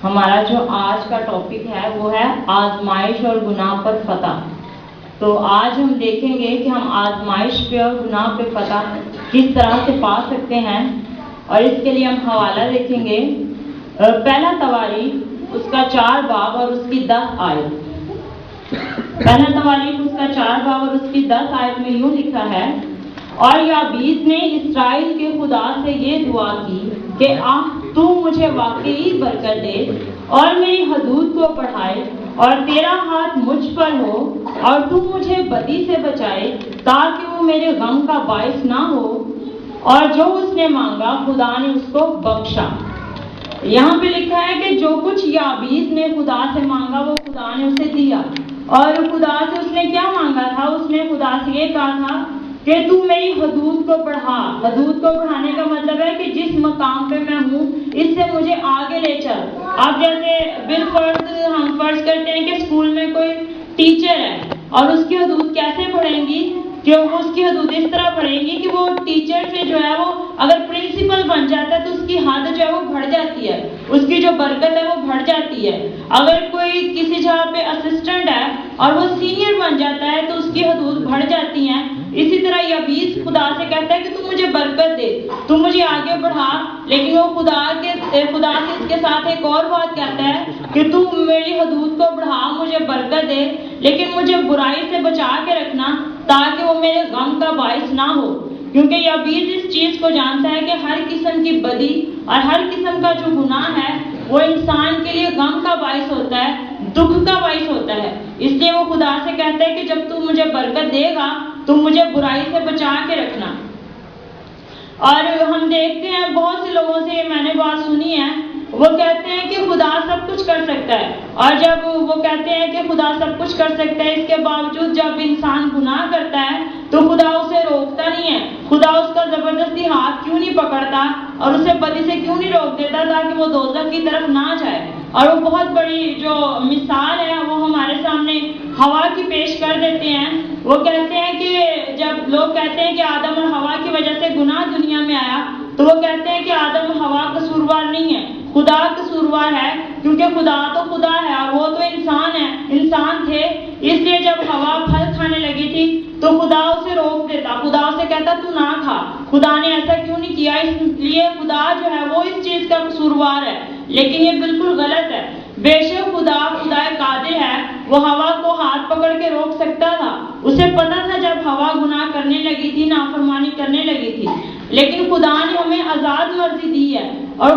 ہمارا جو آج کا ٹاپک ہے وہ ہے آزمائش اور گناہ پر فتح۔ تو آج ہم دیکھیں گے کہ ہم آزمائش پہ اور گناہ پہ فتح کس طرح سے پا سکتے ہیں، اور اس کے لیے ہم حوالہ دیکھیں گے پہلا تواریخ اس کا 4 باب اور اس کی 10 آیت۔ پہلا تواریخ اس کا 4 باب اور اس کی 10 آیت میں یوں لکھا ہے، اور یابیس نے اسرائیل کے خدا سے یہ دعا کی کہ تو مجھے واقعی برکت دے اور میری حدود کو بڑھائے، اور تیرا ہاتھ مجھ پر ہو، اور تو مجھے بدی سے بچائے تاکہ وہ میرے غم کا باعث نہ ہو۔ اور جو اس نے مانگا خدا نے اس کو بخشا۔ یہاں پہ لکھا ہے کہ جو کچھ یابیس نے خدا سے مانگا وہ خدا نے اسے دیا۔ اور خدا سے اس نے کیا مانگا تھا؟ اس نے خدا سے یہ کہا تھا کہ تو میری حدود کو بڑھا۔ حدود کو بڑھانے کا مطلب ہے کہ جس مقام پہ میں ہوں اس سے مجھے آگے لے چل۔ اب جیسے بالفرض ہم فرض کرتے ہیں کہ اسکول میں کوئی ٹیچر ہے اور اس کی حدود کیسے بڑھیں گی کہ وہ اس کی حدود اس طرح بڑھیں گی کہ وہ ٹیچر سے جو ہے وہ اگر پرنسپل بن جاتا ہے تو اس کی حد جو ہے وہ بڑھ جاتی ہے، اس کی جو برکت ہے وہ بڑھ جاتی ہے۔ اگر کوئی کسی جگہ پہ اسسٹنٹ ہے اور وہ سینئر بن جاتا ہے تو اس کی حدود بڑھ جاتی ہیں۔ اسی طرح یابیس خدا سے کہتا ہے کہ تو مجھے برکت دے، تو مجھے آگے بڑھا، لیکن وہ خدا سے اس کے ساتھ ایک اور بات کہتا ہے کہ تو میری حدود کو بڑھا، مجھے برکت دے، لیکن مجھے برائی سے بچا کے رکھنا تاکہ وہ میرے غم کا باعث نہ ہو۔ کیونکہ یابیس اس چیز کو جانتا ہے کہ ہر قسم کی بدی اور ہر قسم کا جو گناہ ہے وہ انسان کے لیے غم کا باعث ہوتا ہے، دکھ کا باعث ہوتا ہے۔ اس لیے وہ خدا سے کہتا ہے کہ جب تو مجھے برکت دے گا تو مجھے برائی سے بچا کے رکھنا۔ اور ہم دیکھتے ہیں بہت سے لوگوں سے میں نے بات سنی ہے، وہ کہتے ہیں کہ خدا سب کچھ کر سکتا ہے، اور جب وہ کہتے ہیں کہ خدا سب کچھ کر سکتا ہے، اس کے باوجود جب انسان گناہ کرتا ہے تو خدا اسے روکتا نہیں ہے، خدا اس کا زبردستی ہاتھ کیوں نہیں پکڑتا اور اسے بدی سے کیوں نہیں روک دیتا تاکہ وہ دوزخ کی طرف نہ جائے۔ اور وہ بہت بڑی جو مثال ہے وہ ہمارے سامنے ہوا کی پیش کر دیتے ہیں۔ وہ کہتے ہیں کہ جب لوگ کہتے ہیں کہ آدم اور ہوا کی وجہ سے گناہ دنیا میں آیا، تو وہ کہتے ہیں کہ آدم اور ہوا قصوروار نہیں ہے، خدا قصوروار ہے، کیونکہ خدا تو خدا ہے اور وہ تو انسان تھے۔ اس لیے جب ہوا پھل کھانے لگی تھی تو خدا اسے روک دیتا، خدا اسے کہتا تو نہ کھا۔ خدا نے ایسا کیوں نہیں کیا؟ اس لیے خدا جو ہے وہ اس چیز کا قصوروار ہے، لیکن یہ بالکل غلط ہے۔ بے شک خدا قادر ہے، وہ ہوا کو ہاتھ پکڑ کے روک سکتا تھا، اسے پتا تھا جب ہوا گناہ کرنے لگی تھی، نافرمانی کرنے لگی تھی، لیکن خدا نے ہمیں آزاد مرضی دی ہے۔ اور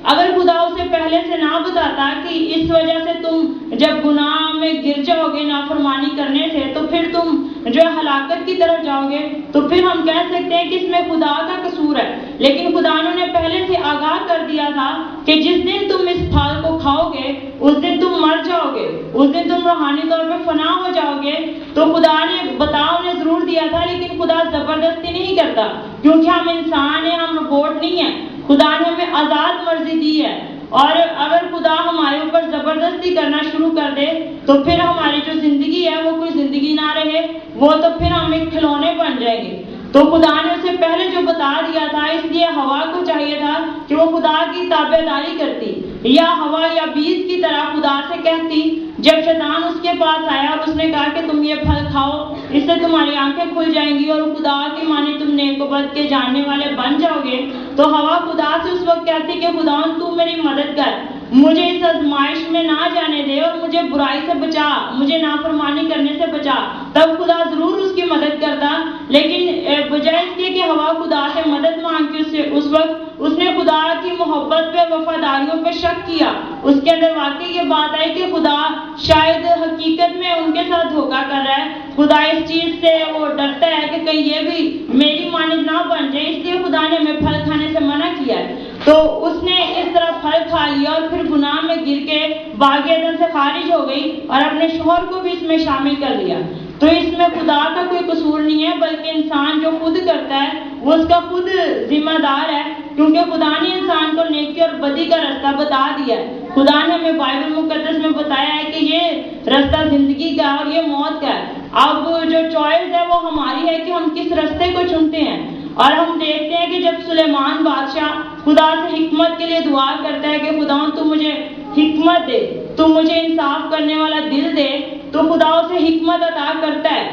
اگر خدا اسے پہلے سے نہ بتاتا کہ اس وجہ سے تم جب گناہ میں گر جاؤ گے نافرمانی کرنے سے تو پھر تم جو ہلاکت کی طرف جاؤ گے، تو پھر ہم کہہ سکتے ہیں کہ اس میں خدا کا قصور ہے۔ لیکن خدا نے پہلے سے آگاہ کر دیا تھا کہ جس دن تم اس پھل کو کھاؤ گے اس دن تم مر جاؤ گے، اس دن تم روحانی طور پہ فنا ہو جاؤ گے۔ تو خدا نے انہیں ضرور دیا تھا، لیکن خدا زبردستی نہیں کرتا، کیونکہ ہم انسان ہیں، ہم روبوٹ نہیں ہیں۔ خدا نے ہمیں آزاد مرضی دی ہے، اور اگر خدا ہمارے اوپر زبردستی کرنا شروع کر دے تو پھر ہماری جو زندگی ہے وہ کوئی زندگی نہ رہے، وہ تو پھر ہم ایک کھلونے بن جائیں گے۔ تو خدا نے اسے پہلے جو بتا دیا تھا، اس لیے ہوا کو چاہیے تھا کہ وہ خدا کی تابعداری کرتی، یا ہوا یا بیج کی طرح خدا سے کہتی۔ جب شیطان اس کے پاس آیا اور اس نے کہا کہ تم یہ پھل کھاؤ، اس سے تمہاری آنکھیں کھل جائیں گی اور خدا کی مانے تم نیک و بد کے جاننے والے بن جاؤ گے، تو ہوا خدا سے اس وقت کہتی کہ خدا تو میری مدد کر، مجھے اس آزمائش میں نہ جانے دے اور مجھے برائی سے بچا، مجھے نافرمانی کرنے سے بچا۔ تب خدا ضرور اس کی مدد کرتا، لیکن بجائے اس کے کہ ہوا خدا سے مدد مانگ کے اس وقت اس نے خدا کی محبت پہ، وفاداریوں پہ شک کیا۔ اس کے اندر واقعی یہ بات آئی کہ خدا شاید حقیقت میں ان کے ساتھ دھوکہ کر رہا ہے، خدا اس چیز سے وہ ڈرتا ہے کہ کہیں یہ بھی میری مانند نہ بن جائے، اس لیے خدا نے ہمیں پھل کھانے سے منع کیا ہے۔ تو اس نے اس طرح پھل کھا لیا اور پھر گناہ میں گر کے باغ عدن سے خارج ہو گئی اور اپنے شوہر کو بھی اس میں شامل کر لیا۔ تو اس میں خدا کا کوئی قصور نہیں ہے، بلکہ انسان جو خود کرتا ہے وہ اس کا خود ذمہ دار ہے، کیونکہ خدا نے انسان کو نیکی اور بدی کا رستہ بتا دیا ہے۔ خدا نے ہمیں بائبل مقدس میں بتایا ہے کہ یہ رستہ زندگی کا اور یہ موت کا ہے۔ اب جو چوائس ہے وہ ہماری ہے کہ ہم کس رستے کو چنتے ہیں۔ اور ہم دیکھتے ہیں کہ جب سلیمان بادشاہ خدا سے حکمت کے لیے دعا کرتا ہے کہ خدا تو مجھے حکمت دے، تو مجھے انصاف کرنے والا دل دے، تو خدا اسے حکمت عطا کرتا ہے۔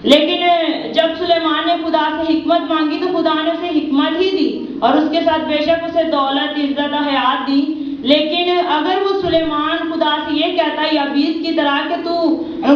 لیکن جب سلیمان نے خدا سے حکمت مانگی تو خدا نے اسے حکمت ہی دی، اور اس کے ساتھ بے شک اسے دولت، عزت، حیات دی۔ لیکن اگر وہ سلیمان خدا سے یہ کہتا ہے یابیس کی طرح کہ تو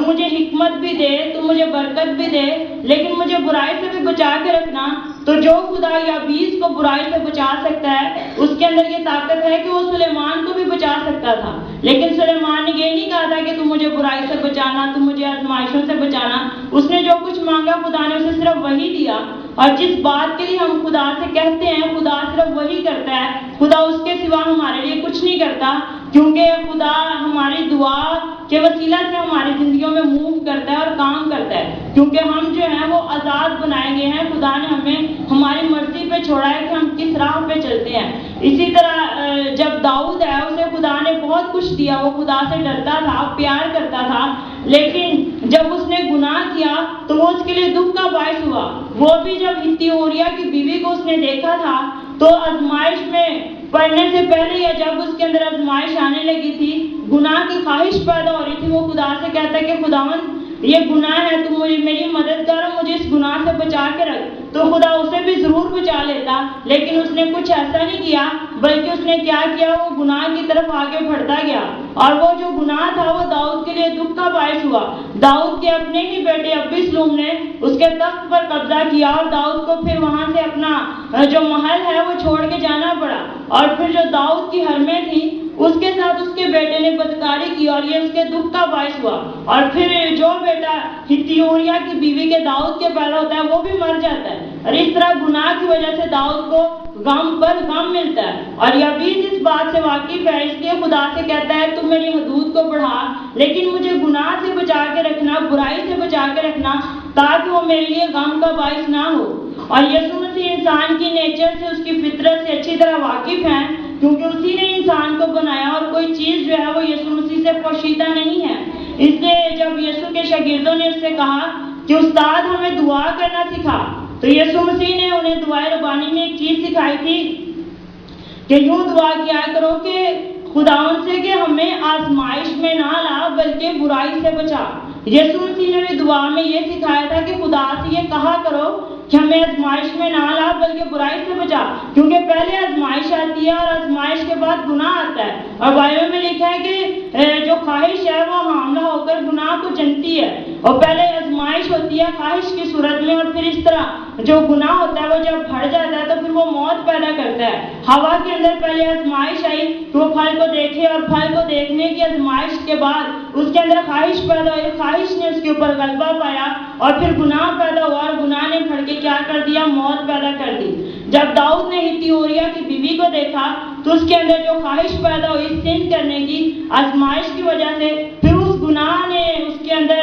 مجھے حکمت بھی دے، تو مجھے برکت بھی دے، لیکن مجھے برائی سے بھی بچا کے رکھنا، تو جو خدا یابیس کو برائی سے بچا سکتا ہے اس کے اندر یہ طاقت ہے کہ وہ سلیمان کو بھی بچا سکتا تھا۔ لیکن سلیمان نے یہ نہیں کہا تھا کہ تو مجھے برائی سے بچانا، تو مجھے آزمائشوں سے بچانا۔ اس نے جو کچھ مانگا خدا نے اسے صرف وہی دیا، اور جس بات کے لیے ہم خدا سے کہتے ہیں خدا صرف وہی کرتا ہے، خدا اس کے سوا ہمارے لیے کچھ نہیں کرتا، کیونکہ خدا ہماری دعا کے وسیلہ سے ہماری زندگیوں میں موو کرتا ہے اور کام کرتا ہے، کیونکہ ہم جو ہیں وہ آزاد بنائے گئے ہیں۔ خدا نے ہمیں ہماری مرضی پہ چھوڑا ہے کہ ہم کس راہ پہ چلتے ہیں۔ اسی طرح جب داؤد ہے اسے خدا نے بہت کچھ دیا، وہ خدا سے ڈرتا تھا، پیار کرتا تھا، لیکن جب اس نے گناہ کیا تو وہ اس کے لیے دکھ کا باعث ہوا۔ وہ بھی جب ہتی اوریا کی بیوی کو اس نے دیکھا تھا تو آزمائش میں پڑھنے سے پہلے یا جب اس کے اندر آزمائش آنے لگی تھی، گناہ کی خواہش پیدا ہو رہی تھی، وہ خدا سے کہتا ہے کہ خداوند یہ گناہ ہے، تو مجھے میری مدد کر، مجھے اس گناہ سے بچا کے رکھ، تو خدا اسے بھی ضرور بچا لیتا۔ لیکن اس نے کچھ ایسا نہیں کیا، بلکہ اس نے کیا کیا، وہ گناہ کی طرف آگے بڑھتا گیا، اور وہ جو گناہ تھا وہ داؤد کے لیے دکھ کا باعث ہوا۔ داؤد کے اپنے ہی بیٹے ابیسلوم نے اس کے تخت پر قبضہ کیا، اور داؤد کو پھر وہاں سے اپنا جو محل ہے وہ چھوڑ کے جانا پڑا، اور پھر جو داؤد کی حرمیں تھیں اس کے ساتھ اس کے بیٹے نے بدکاری کی، اور یہ اس کے دکھ کا باعث ہوا۔ اور پھر جو بیٹا ہتی اوریا کی بیوی کے داؤد کے پیدا ہوتا ہے وہ بھی مر جاتا ہے، اور اس طرح گناہ کی وجہ سے داؤد کو غم پر غم ملتا ہے۔ اور یابیس اس بات سے واقف ہے، اس لیے خدا سے کہتا ہے تم میری حدود کو بڑھا، لیکن مجھے گناہ سے بچا کے رکھنا، برائی سے بچا کے رکھنا، تاکہ وہ میرے لیے غم کا باعث نہ ہو۔ اور یسوع مسیح انسان کی نیچر سے، اس کی فطرت سے اچھی طرح واقف ہیں، کیونکہ اسی نے انسان کو بنایا، اور کوئی چیز جو ہے وہ یسوع مسیح سے پوشیدہ نہیں ہے۔ اس لیے جب یسوع کے شاگردوں نے اس سے کہا کہ استاد ہمیں دعا کرنا سکھا، تو یسوع مسیح نے انہیں دعائے ربانی میں ایک چیز سکھائی تھی کہ یوں دعا کیا کرو کہ خداوند سے کہ ہمیں آزمائش میں نہ لا بلکہ برائی سے بچا۔ یسوع مسیح نے بھی دعا میں یہ سکھایا تھا کہ خدا سے یہ کہا کرو کہ ہمیں آزمائش میں نہ لا بلکہ برائی سے بچا، کیونکہ پہلے آزمائش آتی ہے اور آزمائش کے بعد گناہ آتا ہے۔ اور بائبل میں لکھا ہے کہ جو خواہش ہے وہ حاملہ ہو کر گناہ کو جنتی ہے، اور پہلے آزمائش ہوتی ہے خواہش کی صورت میں، اور پھر اس طرح جو گناہ ہوتا ہے وہ جب بڑھ جاتا ہے تو پھر وہ موت پیدا کرتا ہے۔ ہوا کے اندر پہلے آزمائش آئی کہ وہ پھل کو دیکھے، اور پھل کو دیکھنے کی آزمائش کے بعد اس کے اندر خواہش پیدا ہوئی، خواہش نے اس کے اوپر غلبہ پایا، اور پھر گناہ پیدا ہوا، اور گناہ نے بڑھ کے کیا کر دیا، موت پیدا کر دی۔ جب داؤد نے ہتی اوریا کی بیوی کو دیکھا تو اس کے اندر جو خواہش پیدا ہوئی سن کرنے کی آزمائش کی وجہ سے، پھر اس گناہ نے اس کے اندر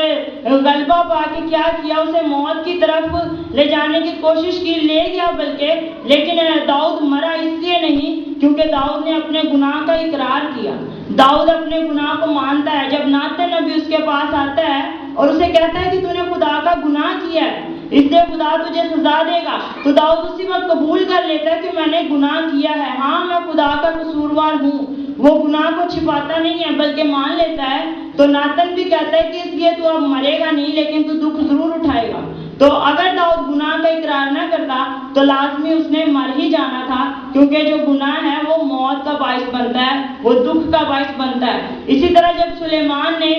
غلبہ پا کے کیا کیا، اسے موت کی طرف لے جانے کی کوشش کی، لے گیا بلکہ، لیکن داؤد مرا اس لیے نہیں کیونکہ داؤد نے اپنے گناہ کا اقرار کیا۔ داؤد اپنے گناہ کو مانتا ہے۔ جب ناتن نبی اس کے پاس آتا ہے اور اسے کہتا ہے کہ تو نے خدا کا گناہ کیا ہے، اس لیے خدا تجھے سزا دے گا، تو داؤد اسی وقت قبول کر لیتا ہے کہ میں نے گناہ کیا ہے، ہاں میں خدا کا قصوروار ہوں۔ وہ گناہ کو چھپاتا نہیں ہے بلکہ مان لیتا ہے۔ تو ناتن بھی کہتا ہے کہ اس لیے تو اب مرے گا نہیں، لیکن تو دکھ ضرور اٹھائے گا۔ تو اگر داؤد گناہ کا اقرار نہ کرتا تو لازمی اس نے مر ہی جانا تھا، کیونکہ جو گناہ ہے وہ موت کا باعث بنتا ہے، وہ دکھ کا باعث بنتا ہے۔ اسی طرح جب سلیمان نے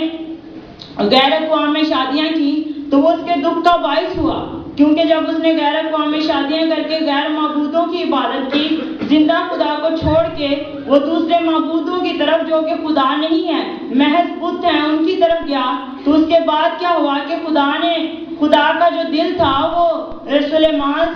غیر اقوامی شادیاں کی تو وہ اس کے دکھ کا باعث ہوا، کیونکہ جب اس نے غیر اقوامی شادیاں کر کے غیر معبودوں کی عبادت کی، زندہ خدا کو چھوڑ کے وہ دوسرے معبودوں کی طرف جو کہ خدا نہیں ہے، محض بت ہیں، ان کی طرف گیا، تو اس کے بعد کیا ہوا کہ خدا کا جو دل تھا وہ سلیمان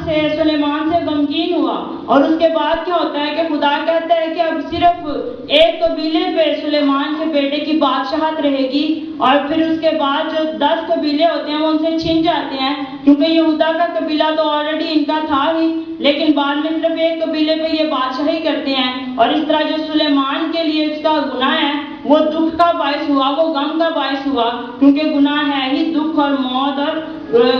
سے غمگین ہوا، اور اس کے بعد کیا ہوتا ہے کہ خدا کہتا ہے کہ اب صرف ایک قبیلے پہ سلیمان کے بیٹے کی بادشاہت رہے گی، اور پھر اس کے بعد جو 10 قبیلے ہوتے ہیں وہ ان سے چھن جاتے ہیں، کیونکہ یہودا کا قبیلہ تو آلریڈی ان کا تھا ہی، لیکن بعد میں صرف ایک قبیلے پہ یہ بادشاہی کرتے ہیں۔ اور اس طرح جو سلیمان کے لیے اس کا گناہ ہے وہ دکھ کا باعث ہوا، وہ غم کا باعث ہوا، کیونکہ گناہ ہے ہی دکھ اور موت اور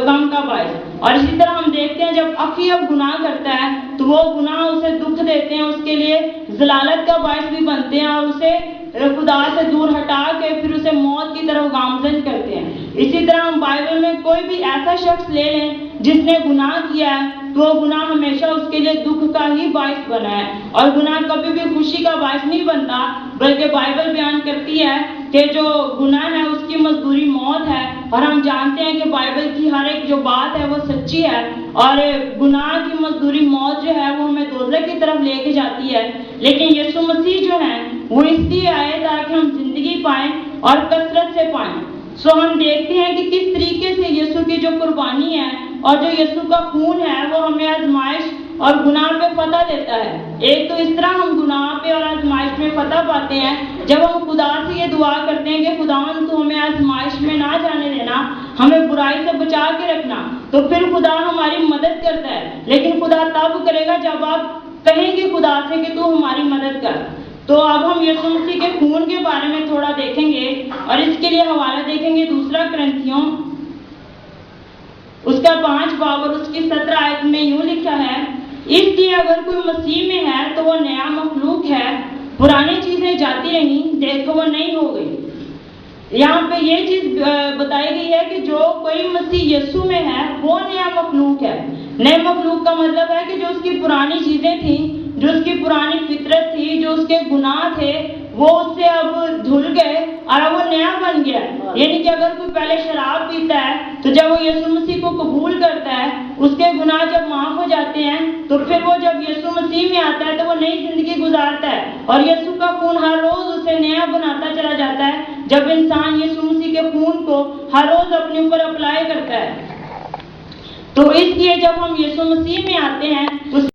غم کا باعث۔ اور اسی طرح ہم دیکھتے ہیں جب اخی اب گناہ کرتا ہے تو وہ گناہ اسے دکھ دیتے ہیں، اس کے لیے ضلالت کا باعث بھی بنتے ہیں اور اسے خدا سے دور ہٹا کے پھر اسے موت کی طرف گامزن کرتے ہیں۔ اسی طرح ہم بائبل میں کوئی بھی ایسا شخص لے لیں جس نے گناہ کیا ہے تو وہ گناہ ہمیشہ اس کے لیے دکھ کا ہی باعث بنا ہے، اور گناہ کبھی بھی خوشی کا باعث نہیں بنتا، بلکہ بائبل بیان کرتی ہے کہ جو گناہ ہے اس کی مزدوری موت ہے، اور ہم جانتے ہیں کہ بائبل کی ہر ایک جو بات ہے وہ سچی ہے، اور گناہ کی مزدوری موت جو ہے وہ ہمیں دوزخ کی طرف لے کے جاتی ہے، لیکن یسوع مسیح جو ہے وہ اس لیے آئے تاکہ ہم زندگی پائیں اور کثرت سے پائیں۔ ہم دیکھتے ہیں کہ کس طریقے سے یسوع کی جو قربانی ہے اور جو یسوع کا خون ہے وہ ہمیں آزمائش اور گناہ پہ فتح دیتا ہے۔ ایک تو اس طرح ہم گناہ پہ اور آزمائش میں فتح پاتے ہیں جب ہم خدا سے یہ دعا کرتے ہیں کہ خداوند تو ہمیں آزمائش میں نہ جانے دینا، ہمیں برائی سے بچا کے رکھنا، تو پھر خدا ہماری مدد کرتا ہے۔ لیکن خدا تب کرے گا جب آپ کہیں گے خدا سے کہ تو ہماری مدد کر۔ تو اب ہم یسوع مسیح کے خون کے بارے میں تھوڑا دیکھیں گے، اور اس کے لیے حوالہ دیکھیں گے 2 کرنتھیوں اس کا 5 باب اور اس کی 17 آیت میں یوں لکھا ہے، اس لیے اگر کوئی مسیح میں ہے تو وہ نیا مخلوق ہے، پرانی چیزیں جاتی رہیں، دیکھو وہ نئی ہو گئی۔ یہاں پہ یہ چیز بتائی گئی ہے کہ جو کوئی مسیح یسوع میں ہے وہ نیا مخلوق ہے۔ نئے مخلوق کا مطلب ہے کہ جو اس کی پرانی چیزیں تھیں، جو اس کی پرانی فطرت تھی، جو اس کے گناہ تھے، وہ اس سے اب دھل گئے اور اب وہ نیا بن گیا ہے۔ یعنی کہ اگر کوئی پہلے شراب پیتا ہے تو جب وہ یسوع مسیح کو قبول کرتا ہے، اس کے گناہ جب معاف ہو جاتے ہیں، تو پھر وہ جب یسوع مسیح میں آتا ہے تو وہ نئی زندگی گزارتا ہے، اور یسوع کا خون ہر روز اسے نیا بناتا چلا جاتا ہے جب انسان یسوع مسیح کے خون کو ہر روز اپنے اوپر اپلائی کرتا ہے۔ تو اس لیے جب ہم یسوع مسیح میں آتے ہیں تو